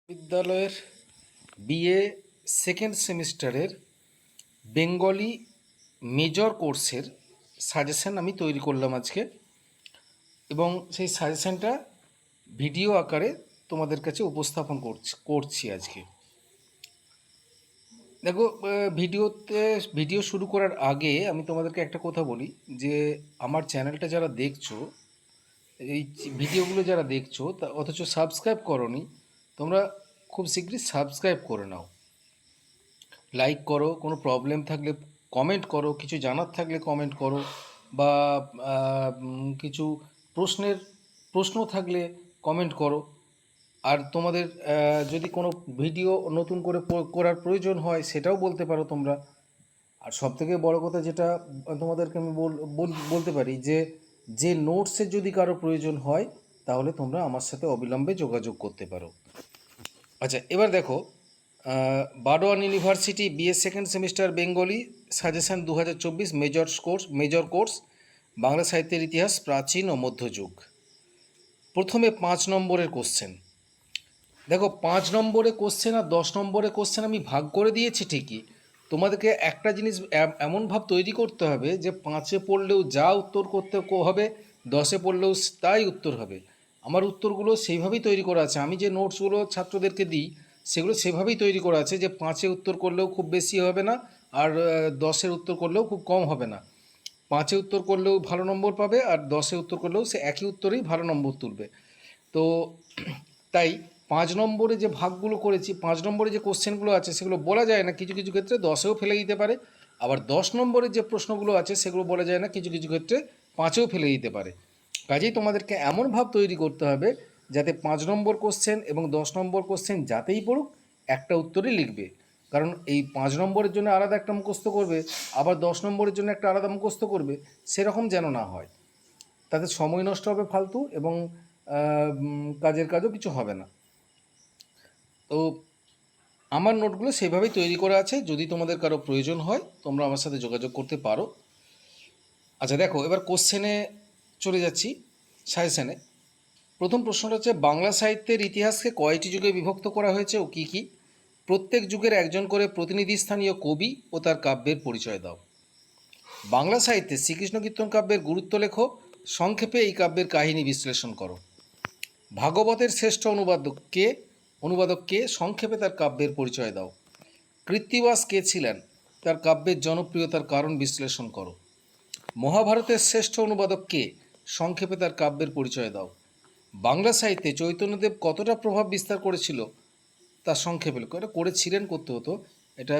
বিদ্যালয়ের BA second সেমিস্টারের Bengali major কোর্সের সাজেশন আমি তৈরি করলাম আজকে, এবং সেই সাজেশনটা ভিডিও আকারে তোমাদের কাছে উপস্থাপন করছি আজকে। দেখো, ভিডিও শুরু করার আগে আমি তোমাদেরকে একটা কথা বলি যে আমার চ্যানেলটা যারা দেখছো, এই ভিডিওগুলো যারা দেখছো তা অথচ সাবস্ক্রাইব করোনি, তোমরা খুব শীঘ্রই সাবস্ক্রাইব করে নাও, লাইক করো, কোনো প্রবলেম থাকলে কমেন্ট করো, কিছু জানার থাকলে কমেন্ট করো, বা কিছু প্রশ্নের প্রশ্ন থাকলে কমেন্ট করো। আর তোমাদের যদি কোনো ভিডিও নতুন করে করার প্রয়োজন হয় সেটাও বলতে পারো তোমরা। আর সবথেকে বড় কথা যেটা তোমাদেরকে আমি বলতে পারি যে নোটসের যদি কারো প্রয়োজন হয় তাহলে তোমরা আমার সাথে অবিলম্বে যোগাযোগ করতে পারো। আচ্ছা, এবার দেখো, Burdwan university BA second semester Bengali suggestion 2024 major course Bangla সাহিত্যের ইতিহাস প্রাচীন ও মধ্যযুগ। প্রথমে 5 নম্বরের কোশ্চেন। দেখো, 5 নম্বরে কোশ্চেন আর 10 নম্বরে কোশ্চেন আমি ভাগ করে দিয়েছি ঠিকই, তোমাদেরকে একটা জিনিস এমন ভাব তৈরি করতে হবে যে 5-এ পড়লেও যা উত্তর করতে হবে 10-এ পড়লেও তাই উত্তর হবে। আমার উত্তরগুলো সেইভাবেই তৈরি করা আছে, আমি যে নোটসগুলো ছাত্রদেরকে দিই সেগুলো সেভাবেই তৈরি করা আছে যে 5-এ উত্তর করলেও খুব বেশি হবে না, আর 10-এর উত্তর করলেও খুব কম হবে না। 5-এ উত্তর করলেও ভালো নম্বর পাবে, আর 10-এ উত্তর করলেও সে একই উত্তরেই ভালো নম্বর তুলবে। তো তাই 5 নম্বরে যে ভাগগুলো করেছি, 5 নম্বরে যে কোশ্চেনগুলো আছে সেগুলো বলা যায় না, কিছু কিছু ক্ষেত্রে 10-এও ফেলে দিতে পারে। আবার 10 নম্বরের যে প্রশ্নগুলো আছে সেগুলো বলা যায় না, কিছু কিছু ক্ষেত্রে 5-এও ফেলে দিতে পারে। কাজেই তোমাদেরকে এমন ভাব তৈরি করতে হবে যাতে 5 নম্বর কোশ্চেন এবং 10 নম্বর কোশ্চেন যাতেই পড়ুক একটা উত্তরই লিখবে। কারণ এই 5 নম্বরের জন্য আলাদা একটা মুখস্থ করবে, আবার 10 নম্বরের জন্য একটা আলাদা মুখস্থ করবে, সেরকম যেন না হয়। তাতে সময় নষ্ট হবে ফালতু, এবং কাজের কাজও কিছু হবে না। তো আমার নোটগুলো সেভাবেই তৈরি করা আছে, যদি তোমাদের কারো প্রয়োজন হয় তোমরা আমার সাথে যোগাযোগ করতে পারো। আচ্ছা দেখো, এবার কোশ্চেনে চলে যাচ্ছি, সাজেশনে। প্রথম প্রশ্নটা হচ্ছে, বাংলা সাহিত্যের ইতিহাসকে কয়টি যুগে বিভক্ত করা হয়েছে ও কী কী? প্রত্যেক যুগের একজন করে প্রতিনিধি স্থানীয় কবি ও তার কাব্যের পরিচয় দাও। বাংলা সাহিত্যে শ্রীকৃষ্ণ কীর্তন কাব্যের গুরুত্ব লেখো, সংক্ষেপে এই কাব্যের কাহিনী বিশ্লেষণ করো। ভাগবতের শ্রেষ্ঠ অনুবাদক কে, সংক্ষেপে তার কাব্যের পরিচয় দাও। কৃত্তিবাস কে ছিলেন, তার কাব্যের জনপ্রিয়তার কারণ বিশ্লেষণ করো। মহাভারতের শ্রেষ্ঠ অনুবাদক কে, সংক্ষেপে তার কাব্যের পরিচয় দাও। বাংলা সাহিত্যে চৈতন্যদেব কতটা প্রভাব বিস্তার করেছিল তা সংক্ষেপে লেখো। এটা করেছিলেন করতে হতো, এটা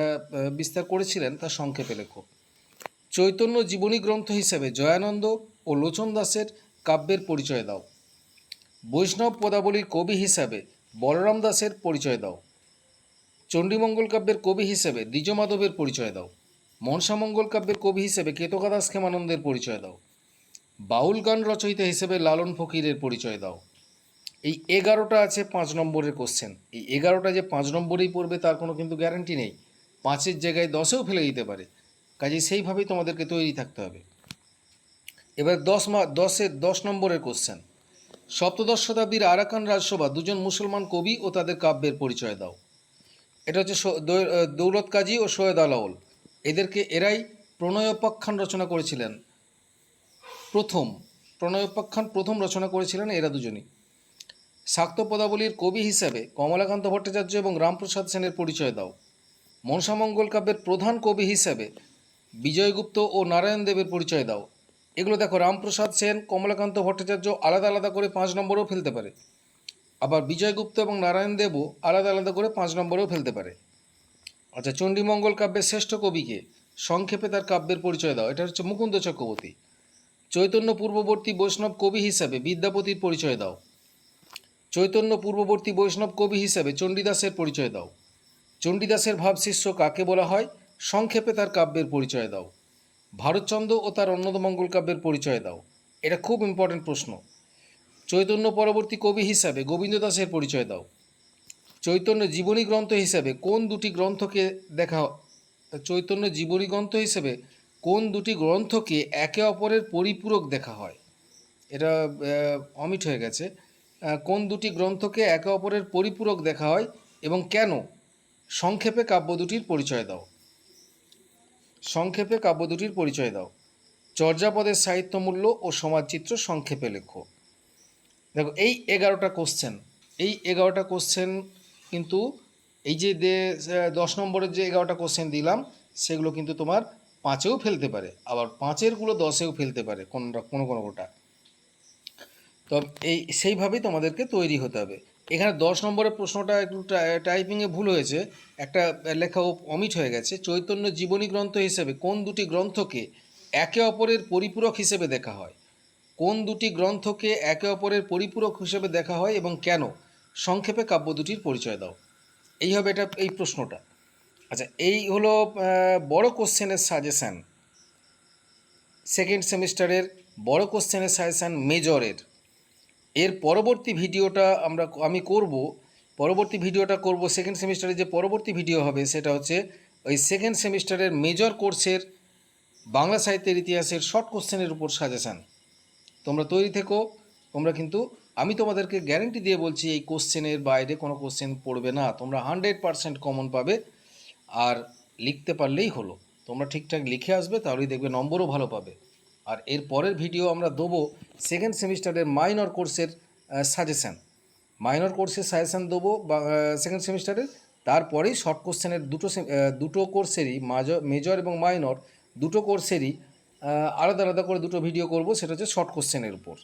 বিস্তার করেছিলেন তা সংক্ষেপে লেখো। চৈতন্য জীবনী গ্রন্থ হিসেবে জয়ানন্দ ও লোচন দাসের কাব্যের পরিচয় দাও। বৈষ্ণব পদাবলীর কবি হিসাবে বলরাম দাসের পরিচয় দাও। চণ্ডীমঙ্গল কাব্যের কবি হিসেবে দ্বিজমাধবের পরিচয় দাও। মনসামঙ্গল কাব্যের কবি হিসেবে কেতকা দাস ক্ষেমানন্দের পরিচয় দাও। বাউল গান রচয়িতা হিসেবে লালন ফকিরের পরিচয় দাও। এই 11টা আছে 5 নম্বরের কোশ্চেন। এই 11টা যে 5 নম্বরেই পড়বে তার কোনো কিন্তু গ্যারান্টি নেই, 5-এর জায়গায় 10-এও ফেলে দিতে পারে। কাজে সেইভাবেই তোমাদেরকে তৈরি থাকতে হবে। এবার 10 নম্বরের কোশ্চেন। সপ্তদশ শতাব্দীর আরাকান রাজসভা দুজন মুসলমান কবি ও তাদের কাব্যের পরিচয় দাও। এটা হচ্ছে দৌলত কাজী ও সৈয়দ আলাওল। এরাই প্রণয়োপাখ্যান রচনা করেছিলেন। প্রথম রচনা করেছিলেন এরা দুজনই। শাক্ত পদাবলীর কবি হিসাবে কমলাকান্ত ভট্টাচার্য এবং রামপ্রসাদ সেনের পরিচয় দাও। মনসামঙ্গল কাব্যের প্রধান কবি হিসাবে বিজয়গুপ্ত ও নারায়ণ দেবের পরিচয় দাও। এগুলো দেখো, রামপ্রসাদ সেন, কমলাকান্ত ভট্টাচার্য আলাদা আলাদা করে 5 নম্বরেও ফেলতে পারে, আবার বিজয়গুপ্ত এবং নারায়ণ দেবও আলাদা আলাদা করে 5 নম্বরেও ফেলতে পারে। আচ্ছা, চণ্ডীমঙ্গল কাব্যের শ্রেষ্ঠ কবিকে, সংক্ষেপে তার কাব্যের পরিচয় দাও। এটা হচ্ছে মুকুন্দ চক্রবর্তী। চৈতন্য পূর্ববর্তী বৈষ্ণব কবি হিসাবে বিদ্যাপতির পরিচয় দাও। চৈতন্য পূর্ববর্তী বৈষ্ণব কবি হিসাবে চণ্ডীদাসের পরিচয় দাও। চণ্ডীদাসের ভাবশিষ্য কাকে বলা হয়, সংক্ষেপে তার কাব্যের পরিচয় দাও। ভারতচন্দ্র ও তার অন্নদমঙ্গল কাব্যের পরিচয় দাও। এটা খুব ইম্পর্টেন্ট প্রশ্ন। চৈতন্য পরবর্তী কবি হিসাবে গোবিন্দ দাসের পরিচয় দাও। চৈতন্য জীবনী গ্রন্থ হিসাবে কোন দুটি গ্রন্থকে চৈতন্য জীবনী গ্রন্থ হিসেবে কোন দুটি গ্রন্থকে একে অপরের পরিপূরক দেখা হয়? এটা অমিট হয়ে গেছে। কোন দুটি গ্রন্থকে একে অপরের পরিপূরক দেখা হয় এবং কেন? সংক্ষেপে কাব্য দুটির পরিচয় দাও। সংক্ষেপে কাব্য দুটির পরিচয় দাও। চর্যাপদের সাহিত্যমূল্য ও সমাজচিত্র সংক্ষেপে লেখো। দেখো এই 11টা কোশ্চেন, এই 11টা কোশ্চেন কিন্তু এই যে 10 নম্বরের যে 11টা কোশ্চেন দিলাম সেগুলো কিন্তু তোমার 5-এও ফেলতে পারে, আবার 5-এরগুলো 10-এও ফেলতে পারে কোনো কোটা। তো সেইভাবেই তোমাদেরকে তৈরি হতে হবে। এখানে 10 নম্বরের প্রশ্নটা একটু টাইপিংয়ে ভুল হয়েছে, একটা লেখা অমিট হয়ে গেছে। চৈতন্য জীবনী গ্রন্থ হিসেবে কোন দুটি গ্রন্থকে একে অপরের পরিপূরক হিসেবে দেখা হয়? কোন দুটি গ্রন্থকে একে অপরের পরিপূরক হিসেবে দেখা হয় এবং কেন? সংক্ষেপে কাব্য দুটির পরিচয় দাও। এই হবে এই প্রশ্নটা। আচ্ছা, এই হলো বড় কোশ্চেনের সাজেশান, সেকেন্ড সেমিস্টারের বড় কোশ্চেনের সাজেশান মেজরের। এর পরবর্তী ভিডিওটা আমি করব, পরবর্তী ভিডিওটা করব সেকেন্ড সেমিস্টারে। যে পরবর্তী ভিডিও হবে সেটা হচ্ছে ওই সেকেন্ড সেমিস্টারের মেজর কোর্সের বাংলা সাহিত্যের ইতিহাসের শর্ট কোশ্চেনের উপর সাজেশান। তোমরা তৈরি থেকো। তোমরা কিন্তু, আমি তোমাদেরকে গ্যারেন্টি দিয়ে বলছি, এই কোশ্চেনের বাইরে কোনো কোশ্চেন পড়বে না, তোমরা 100% কমন পাবে। আর লিখতে পারলেই হলো, তোমরা ঠিকঠাক লিখে আসবে, তাহলেই দেখবে নম্বরও ভালো পাবে। আর এর পরের ভিডিও আমরা দেবো সেকেন্ড সেমিস্টারের মাইনর কোর্সের সাজেশান। মাইনর কোর্সের সাজেশান দেবো বা সেকেন্ড সেমিস্টারের। তারপরেই শর্ট কোশ্চেনের দুটো কোর্সেরই মেজর এবং মাইনর দুটো কোর্সেরই আলাদা আলাদা করে দুটো ভিডিও করব, সেটা হচ্ছে শর্ট কোশ্চেনের উপর।